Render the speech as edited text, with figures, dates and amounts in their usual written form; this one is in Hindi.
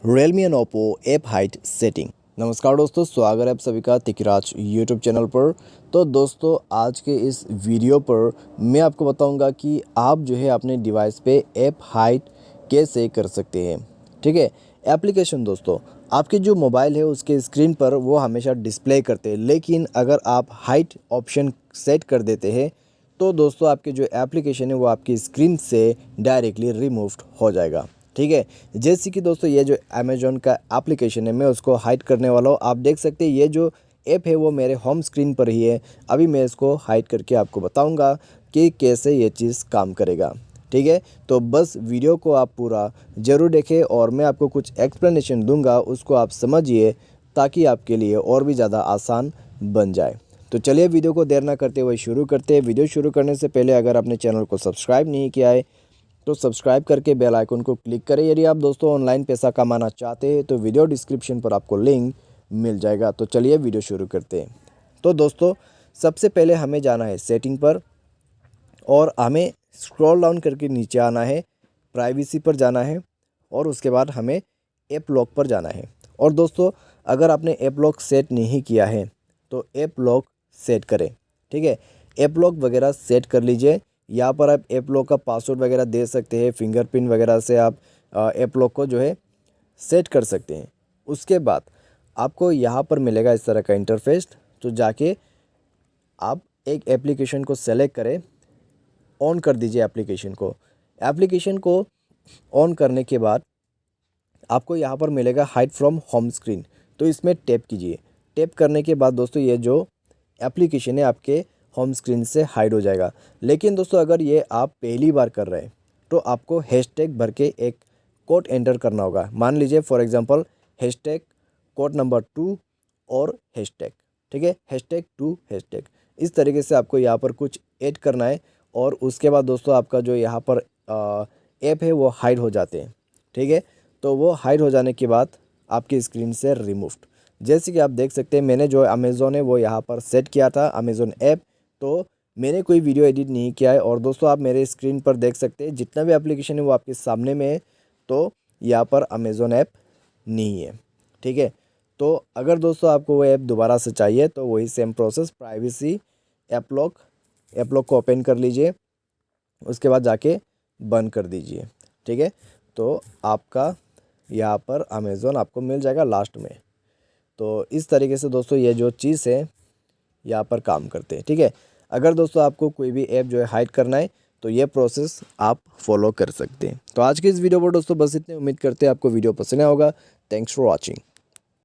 Realme and Oppo app height setting. नमस्कार दोस्तों, स्वागत है आप सभी का तिकराज यूट्यूब चैनल पर। तो दोस्तों, आज के इस वीडियो पर मैं आपको बताऊंगा कि आप जो है अपने डिवाइस पे ऐप हाइट कैसे कर सकते हैं। ठीक है, एप्लीकेशन दोस्तों आपके जो मोबाइल है उसके स्क्रीन पर वो हमेशा डिस्प्ले करते हैं, लेकिन अगर आप हाइट ऑप्शन सेट कर देते हैं तो दोस्तों आपके जो एप्लीकेशन है वो आपकी स्क्रीन से डायरेक्टली रिमूव हो जाएगा। ठीक है, जैसे कि दोस्तों ये जो अमेज़न का एप्लीकेशन है मैं उसको हाइड करने वाला हूँ। आप देख सकते हैं ये जो ऐप है वो मेरे होम स्क्रीन पर ही है। अभी मैं इसको हाइड करके आपको बताऊंगा कि कैसे ये चीज़ काम करेगा। ठीक है, तो बस वीडियो को आप पूरा ज़रूर देखें और मैं आपको कुछ एक्सप्लेनेशन दूंगा, उसको आप समझिए ताकि आपके लिए और भी ज़्यादा आसान बन जाए। तो चलिए वीडियो को देर ना करते हुए शुरू करते हैं। वीडियो शुरू करने से पहले अगर आपने चैनल को सब्सक्राइब नहीं किया है तो सब्सक्राइब करके बेल आइकन को क्लिक करें। यदि आप दोस्तों ऑनलाइन पैसा कमाना चाहते हैं तो वीडियो डिस्क्रिप्शन पर आपको लिंक मिल जाएगा। तो चलिए वीडियो शुरू करते हैं। तो दोस्तों सबसे पहले हमें जाना है सेटिंग पर और हमें स्क्रॉल डाउन करके नीचे आना है, प्राइवेसी पर जाना है और उसके बाद हमें ऐप लॉक पर जाना है। और दोस्तों अगर आपने ऐप लॉक सेट नहीं किया है तो ऐप लॉक सेट करें। ठीक है, ऐप लॉक वगैरह सेट कर लीजिए। यहाँ पर आप ऐप लॉक का पासवर्ड वगैरह दे सकते हैं, फिंगरप्रिंट वगैरह से आप ऐप लॉक को जो है सेट कर सकते हैं। उसके बाद आपको यहाँ पर मिलेगा इस तरह का इंटरफेस। तो जाके आप एक एप्लीकेशन को सेलेक्ट करें, ऑन कर दीजिए एप्लीकेशन को। एप्लीकेशन को ऑन करने के बाद आपको यहाँ पर मिलेगा हाइड फ्रॉम होम स्क्रीन, तो इसमें टैप कीजिए। टैप करने के बाद दोस्तों ये जो एप्लीकेशन है आपके होम स्क्रीन से हाइड हो जाएगा। लेकिन दोस्तों अगर ये आप पहली बार कर रहे हैं तो आपको हैशटैग भर के एक कोड एंटर करना होगा। मान लीजिए for example hashtag code number 2 और हैशटैग। ठीक है, हैशटैग 2 हैशटैग, इस तरीके से आपको यहाँ पर कुछ ऐड करना है और उसके बाद दोस्तों आपका जो यहाँ पर ऐप है वो हाइड हो जाते हैं। ठीक है, तो वो हाइड हो जाने के बाद आपकी स्क्रीन से रिमूव्ड। जैसे कि आप देख सकते हैं मैंने जो अमेज़ॉन है वो यहाँ पर सेट किया था, अमेज़ॉन ऐप। तो मैंने कोई वीडियो एडिट नहीं किया है और दोस्तों आप मेरे स्क्रीन पर देख सकते हैं जितना भी एप्लीकेशन है वो आपके सामने में है। तो यहाँ पर अमेज़ॉन ऐप नहीं है। ठीक है, तो अगर दोस्तों आपको वो ऐप दोबारा से चाहिए तो वही same process, privacy, app lock को ओपन कर लीजिए, उसके बाद जाके बंद कर दीजिए। ठीक है, तो आपका यहाँ पर अमेज़ॉन आपको मिल जाएगा लास्ट में। तो इस तरीके से दोस्तों ये जो चीज़ है यहाँ पर काम करते हैं। ठीक है, अगर दोस्तों आपको कोई भी ऐप जो है हाइड करना है तो ये प्रोसेस आप फॉलो कर सकते हैं। तो आज की इस वीडियो पर दोस्तों बस इतने, उम्मीद करते हैं आपको वीडियो पसंद आया होगा। Thanks for watching.